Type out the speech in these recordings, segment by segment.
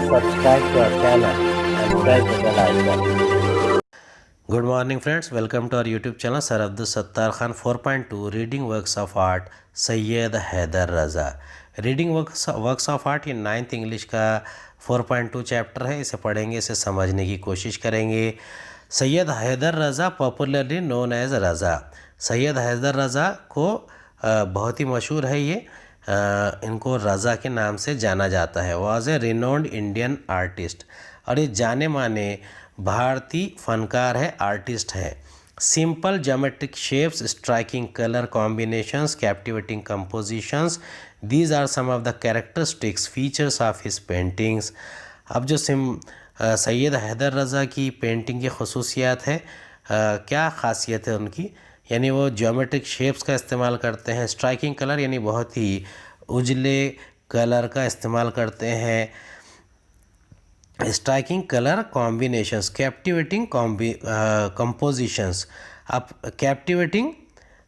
subscribe to our channel and press the bell icon. Good morning friends, welcome to our YouTube channel Sir Abdul Sattar Khan 4.2 Reading Works of Art Sayyid Haider Raza। Reading works of art ये 9th English का 4.2 chapter है। इसे पढ़ेंगे, इसे समझने की कोशिश करेंगे। सैयद हैदर रज़ा पॉपुलरली नोन एज रज़ा। सैयद हैदर रज़ा को बहुत ही मशहूर है ये, इनको रज़ा के नाम से जाना जाता है। Was a renowned Indian artist, और ये जाने माने भारतीय फनकार है, आर्टिस्ट है। Simple geometric shapes, striking colour combinations, captivating compositions, these are some of the characteristic features of his paintings. अब जो सैयद हैदर रज़ा की पेंटिंग की खसूसियात है, क्या ख़ासियत है उनकी, यानी वो ज्योमेट्रिक शेप्स का इस्तेमाल करते हैं, स्ट्राइकिंग कलर यानी बहुत ही उजले कलर का इस्तेमाल करते हैं, striking colour combinations, captivating compositions. अब कैप्टिवेटिंग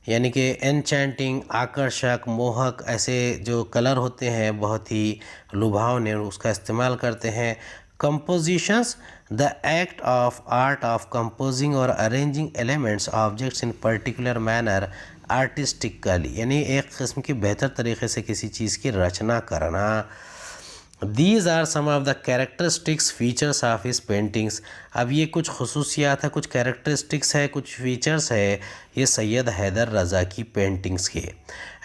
यानी कि एनचैंटिंग, आकर्षक, मोहक, ऐसे जो कलर होते हैं बहुत ही लुभावने, उसका इस्तेमाल करते हैं। Compositions, the act of art of composing और arranging elements objects in particular manner artistically, यानी एक किस्म की बेहतर तरीके से किसी चीज़ की रचना करना। These are some of the characteristics features of his paintings। अब ये कुछ खसूसियात है, कुछ कैरेक्टरिस्टिक्स है, कुछ फीचर्स है ये सैयद हैदर रज़ा की पेंटिंग्स के।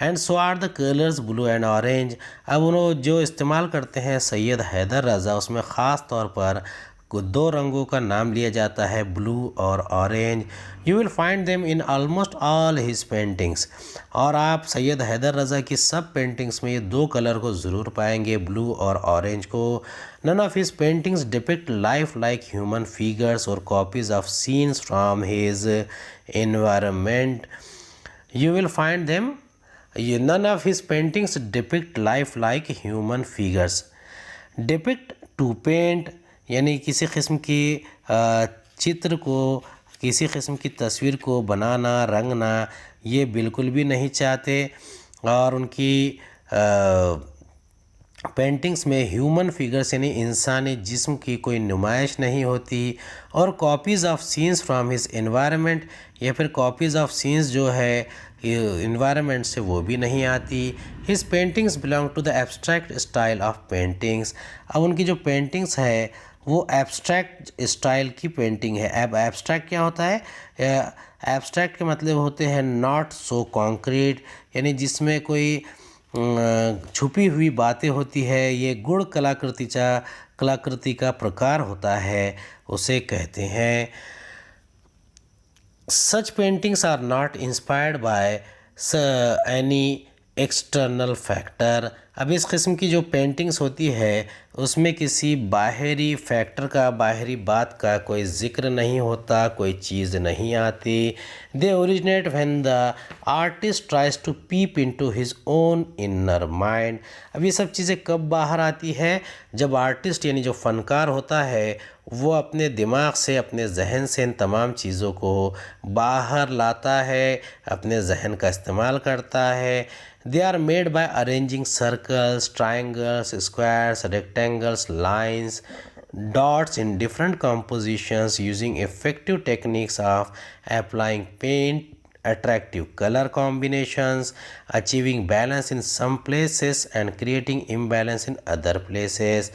And so are the colours blue and orange. अब उन्होंने जो इस्तेमाल करते हैं सैयद हैदर रज़ा, उसमें ख़ास तौर पर दो रंगों का नाम लिया जाता है, ब्लू और orange. You will find them in almost all his paintings, और आप सैयद हैदर रज़ा की सब पेंटिंग्स में ये दो कलर को ज़रूर पाएंगे, ब्लू और ऑरेंज को। None of his paintings depict life like human figures और copies of scenes from his environment. You will find them, none of his paintings depict life like human figures. Depict, to paint, यानी किसी किस्म की चित्र को, किसी किस्म की तस्वीर को बनाना, रंगना, ये बिल्कुल भी नहीं चाहते। और उनकी पेंटिंग्स में ह्यूमन फिगर्स यानी इंसानी जिस्म की कोई नुमाइश नहीं होती। और copies of scenes from his environment, या फिर कॉपीज़ ऑफ सीन्स जो है इन्वायरमेंट से, वो भी नहीं आती। His paintings belong to the abstract style of paintings. अब उनकी जो पेंटिंग्स है वो एब्स्ट्रैक्ट स्टाइल की पेंटिंग है। अब एब्स्ट्रैक्ट क्या होता है? एब्स्ट्रैक्ट के मतलब होते हैं नॉट सो कॉन्क्रीट, यानी जिसमें कोई छुपी हुई बातें होती है, ये गुण कलाकृति का प्रकार होता है, उसे कहते हैं। Such paintings are not inspired by any external factor. अब इस किस्म की जो पेंटिंग्स होती है उसमें किसी बाहरी फैक्टर का, बाहरी बात का कोई ज़िक्र नहीं होता, कोई चीज़ नहीं आती। They originate when the artist tries to peep into his own inner mind. अब ये सब चीज़ें कब बाहर आती है? जब आर्टिस्ट यानी जो फ़नकार होता है वो अपने दिमाग से, अपने जहन से इन तमाम चीज़ों को बाहर लाता है, अपने जहन का इस्तेमाल करता है। They are made by arranging circles, triangles, squares, rectangles, lines, dots in different compositions using effective techniques of applying paint, attractive color combinations, achieving balance in some places and creating imbalance in other places।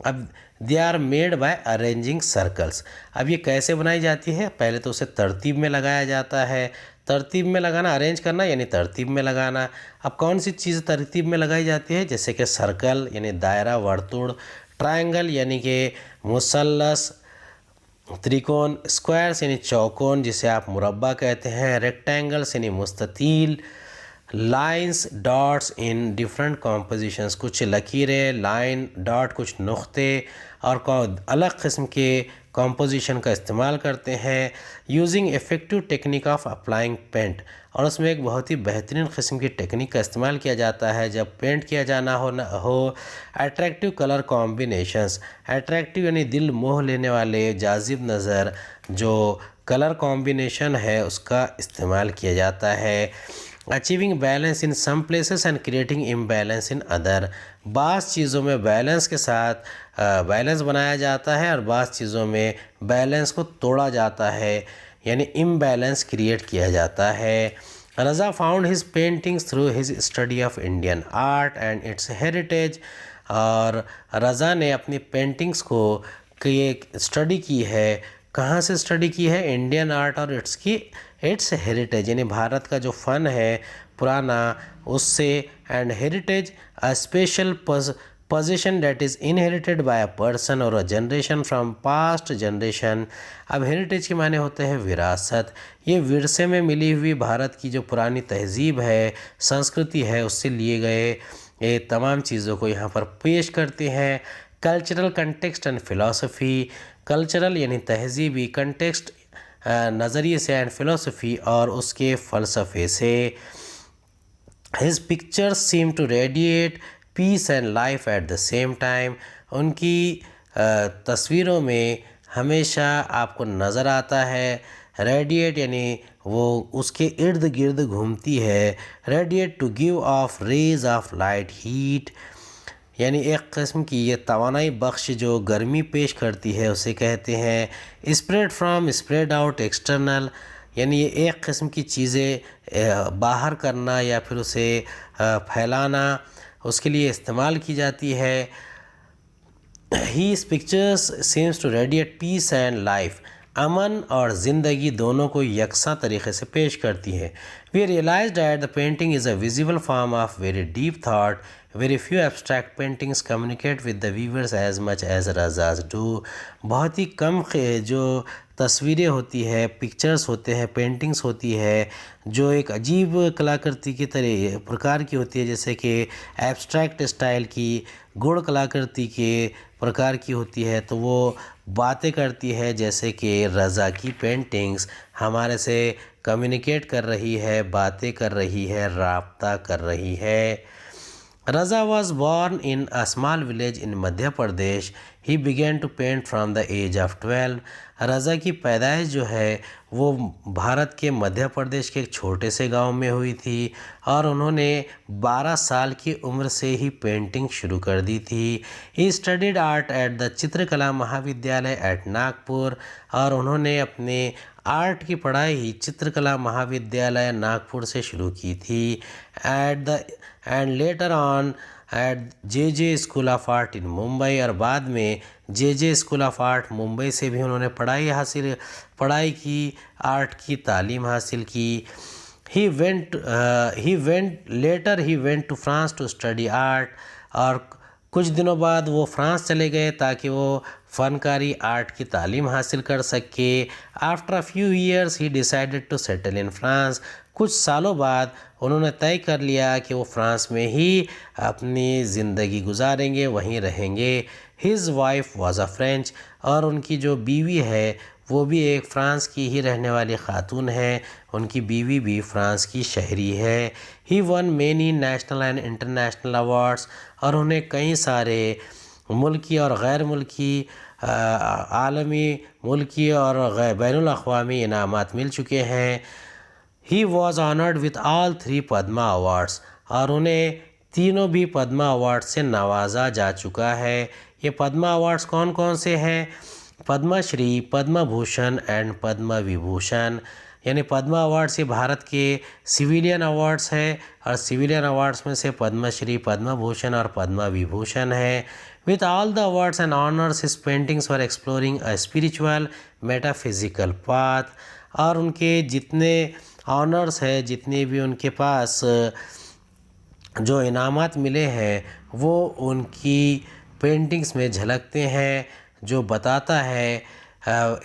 अब they are made by arranging circles. अब ये कैसे बनाई जाती है? पहले तो उसे तरतीब में लगाया जाता है। तरतीब में लगाना, अरेंज करना यानी तरतीब में लगाना। अब कौन सी चीज़ तरतीब में लगाई जाती है? जैसे कि सर्कल यानी दायरा, वर्तुड़, ट्रायंगल यानी कि मुसल्लस, त्रिकोण, स्क्वायर्स यानी चौकोन जिसे आप मुरब्बा कहते हैं, रेक्टेंगल्स यानी मुस्ततील, lines, dots in different compositions, कुछ लकीरें, लाइन, डॉट, कुछ नुक्ते और अलग किस्म के कॉम्पोजिशन का इस्तेमाल करते हैं। Using effective technique of applying paint, और उसमें एक बहुत ही बेहतरीन किस्म की टेक्निक का इस्तेमाल किया जाता है जब पेंट किया जाना हो। अट्रैक्टिव कलर कॉम्बिनेशंस, अट्रैक्टिव यानी दिल मोह लेने वाले, जाजिब नज़र जो कलर कॉम्बिनेशन है उसका इस्तेमाल किया जाता है। Achieving balance in some places and creating imbalance in other. बाज़ चीज़ों में बैलेंस के साथ बैलेंस बनाया जाता है और बाज़ चीज़ों में बैलेंस को तोड़ा जाता है, यानी इम्बैलेंस क्रिएट किया जाता है। Raza found his paintings through his study of Indian art and its heritage. और रज़ा ने अपनी पेंटिंग्स को स्टडी की है, कहाँ से स्टडी की है? इंडियन आर्ट और इट्स हेरिटेज, यानी भारत का जो फ़न है पुराना उससे, and heritage a special position that is inherited by a person और a generation from past generation. अब हेरिटेज के माने होते हैं विरासत। ये विरसे में मिली हुई भारत की जो पुरानी तहज़ीब है, संस्कृति है, उससे लिए गए ये तमाम चीज़ों को यहाँ पर पेश करते हैं। Cultural context and philosophy, cultural यानी तहज़ीबी, कंटेक्स्ट नज़रिए से, एंड फ़िलासफ़ी और उसके फ़लसफ़े से। His pictures seem to radiate peace and life at the same time. उनकी तस्वीरों में हमेशा आपको नज़र आता है, रेडिएट यानी वो उसके इर्द गिर्द घूमती है, radiate to give off rays of light heat, यानी एक किस्म की ये तवानाई बख्श जो गर्मी पेश करती है उसे कहते हैं। Spread from spread out external, यानी ये एक किस्म की चीज़ें बाहर करना या फिर उसे फैलाना, उसके लिए इस्तेमाल की जाती है। His pictures seems to radiate peace and life, अमन और ज़िंदगी दोनों को यकसा तरीक़े से पेश करती है। We realise that the painting is a visible form of very deep thought. Very few abstract paintings communicate with the viewers as much as Raza's do. बहुत ही कम जो तस्वीरें होती है, पिक्चर्स होते हैं, पेंटिंग्स होती है जो एक अजीब कलाकृति की तरह प्रकार की होती है, जैसे कि एब्स्ट्रैक्ट स्टाइल की, गुण कलाकृति के प्रकार की होती है, तो वो बातें करती है जैसे कि रज़ा की पेंटिंग्स हमारे से कम्युनिकेट कर रही है, बातें कर रही है, राब्ता कर रही है। Raza was born in a small village in Madhya Pradesh. He began to paint from the age of 12. रज़ा की पैदाइश जो है वो भारत के मध्य प्रदेश के एक छोटे से गांव में हुई थी और उन्होंने 12 साल की उम्र से ही पेंटिंग शुरू कर दी थी। He studied art at the चित्रकला महाविद्यालय एट नागपुर, और उन्होंने अपने आर्ट की पढ़ाई चित्रकला महाविद्यालय नागपुर से शुरू की थी। And later on at J school of art in Mumbai, और बाद में J school of art Mumbai से भी उन्होंने पढ़ाई की, आर्ट की तालीम हासिल की। He went to France to study art, और कुछ दिनों बाद वो फ्रांस चले गए ताकि वो फ़नकारी आर्ट की तालीम हासिल कर सके। After a few years he decided to settle in France. कुछ सालों बाद उन्होंने तय कर लिया कि वो फ्रांस में ही अपनी ज़िंदगी गुजारेंगे, वहीं रहेंगे। His wife was a French, और उनकी जो बीवी है वो भी एक फ़्रांस की ही रहने वाली ख़ातून है, उनकी बीवी भी फ़्रांस की शहरी है। He won many national and international awards, और उन्हें कई सारे मुल्की और गैर मुल्की, आलमी, मुल्की और बैनुल अक़वामी इनामात मिल चुके हैं। He was honoured with all 3 Padma awards, और उन्हें तीनों भी पद्मा अवार्ड से नवाजा जा चुका है। ये पद्मा अवार्ड्स कौन कौन से हैं? पद्मश्री, पद्म भूषण एंड पद्म विभूषण। यानी पद्मा अवार्ड्स ये भारत के सिविलियन अवार्ड्स है, और सिविलियन अवार्ड्स में से पद्मश्री, पद्म भूषण और पद्म विभूषण है। With all the awards and honours his paintings for exploring a spiritual metaphysical path, और उनके जितने ऑनर्स है, जितने भी उनके पास जो इनामात मिले हैं वो उनकी पेंटिंग्स में झलकते हैं, जो बताता है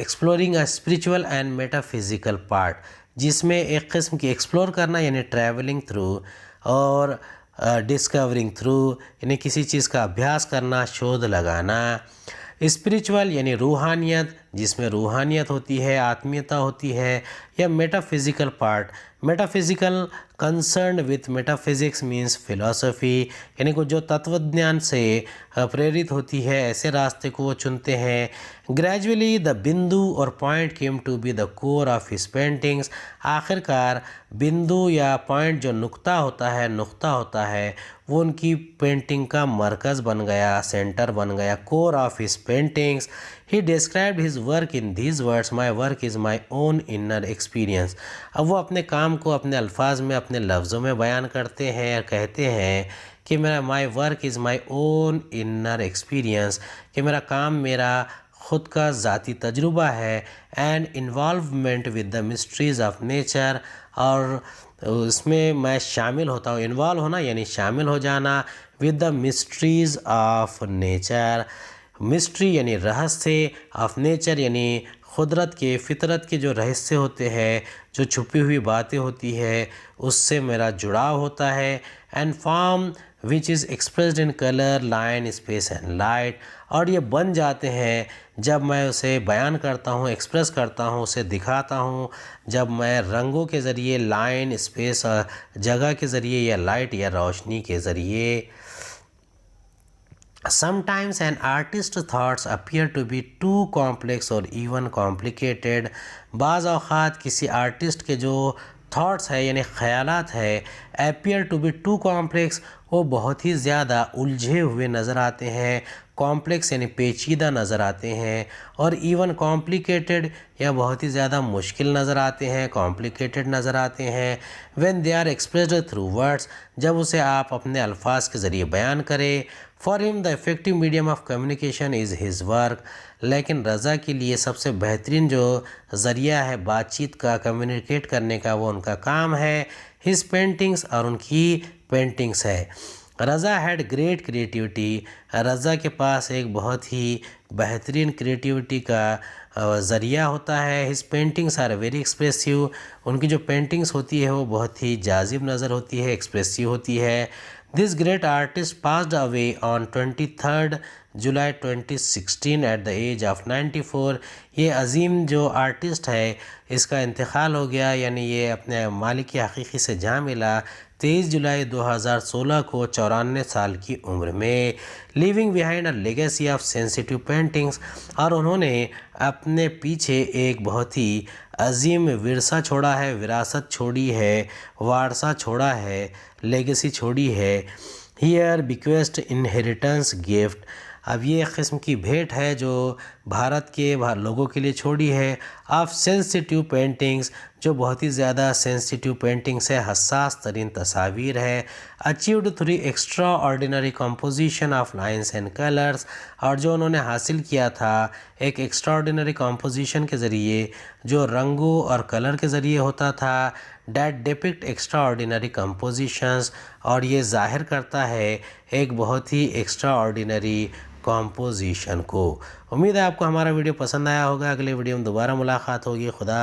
exploring a spiritual and metaphysical part, जिसमें एक किस्म की एक्सप्लोर करना यानी ट्रैवलिंग थ्रू, और डिस्कवरिंग थ्रू यानी किसी चीज़ का अभ्यास करना, शोध लगाना। स्पिरिचुअल यानी रूहानियत, जिसमें रूहानियत होती है, आत्मीयता होती है, या metaphysical part. Metaphysical concern with metaphysics means philosophy, यानी कि जो तत्वज्ञान से प्रेरित होती है ऐसे रास्ते को वो चुनते हैं। ग्रेजुअली द बिंदु और point came to be the core of his paintings, आखिरकार बिंदु या पॉइंट जो नुक्ता होता है वो उनकी पेंटिंग का मरकज़ बन गया, सेंटर बन गया, core of his paintings. He described his work in these words, my work is my own inner experience. अब वो अपने काम को अपने अल्फाज में, अपने लफ्ज़ों में बयान करते हैं और कहते हैं कि मेरा my work is my own inner experience, कि मेरा काम मेरा ख़ुद का ज़ाती तजुर्बा है। And involvement with the mysteries of nature, और उसमें मैं शामिल होता हूँ। इन्वॉल्व होना यानी शामिल हो जाना, with the mysteries of nature, mystery यानी रहस्य, ऑफ नेचर यानी कुदरत के, फितरत के जो रहस्य होते हैं, जो छुपी हुई बातें होती है, उससे मेरा जुड़ाव होता है। And form which is expressed in colour, line, space and light, और ये बन जाते हैं जब मैं उसे बयान करता हूँ, एक्सप्रेस करता हूँ, उसे दिखाता हूँ, जब मैं रंगों के ज़रिए, लाइन, स्पेस, जगह के ज़रिए, या लाइट या रोशनी के ज़रिए। Sometimes an artist's thoughts appear to be too complex or even complicated. बाज़ औक़ात किसी आर्टिस्ट के जो थॉट्स है यानी ख़यालात है, appear to be too complex, वो बहुत ही ज़्यादा उलझे हुए नज़र आते हैं, कॉम्प्लेक्स यानी पेचीदा नज़र आते हैं, और इवन कॉम्प्लिकेटेड या बहुत ही ज़्यादा मुश्किल नज़र आते हैं, कॉम्प्लिकेटेड नज़र आते हैं। When they are expressed through words, जब उसे आप अपने अल्फाज के ज़रिए बयान करें। For him the effective medium of communication is his work, लेकिन रज़ा के लिए सबसे बेहतरीन जो ज़रिया है बातचीत का, कम्युनिकेट करने का, वो उनका काम है। हिज पेंटिंग्स, और उनकी पेंटिंग्स है। रज़ा हैड ग्रेट क्रिएटिविटी, रज़ा के पास एक बहुत ही बेहतरीन क्रिएटिविटी का ज़रिया होता है। His paintings are very expressive, उनकी जो पेंटिंग्स होती है वो बहुत ही जाजिब नज़र होती है, एक्सप्रेसिव होती है। This great artist passed away on 23 July 2016 at the age of 94। ये अजीम जो आर्टिस्ट है इसका इंतकाल हो गया, यानी ये अपने मालिक हकीकी से जा मिला 23 जुलाई 2016 को 94 साल की उम्र में। Living behind a legacy of sensitive paintings, और उन्होंने अपने पीछे एक बहुत ही अजीम विरसा छोड़ा है, विरासत छोड़ी है, वारसा छोड़ा है, लेगेसी छोड़ी है। हियर बिक्वेस्ट इनहेरिटेंस गिफ्ट, अब ये किस्म की भेंट है जो भारत के लोगों के लिए छोड़ी है। ऑफ सेंसिटिव पेंटिंग्स, जो बहुत ही ज़्यादा सेंसिटिव पेंटिंग्स है, हसास तरीन तस्वीर है। Achieved through extra ordinary composition of lines and colours, और जो उन्होंने हासिल किया था एक एक्स्ट्रा ऑर्डिनरी कंपोजिशन के ज़रिए, जो रंगों और कलर के ज़रिए होता था। That depict extra ordinary compositions, और ये ज़ाहिर करता है एक बहुत ही एक्स्ट्रा ऑर्डिनरी कॉम्पोजिशन को। उम्मीद है आपको हमारा वीडियो पसंद आया होगा। अगले वीडियो में दोबारा मुलाकात होगी। खुदा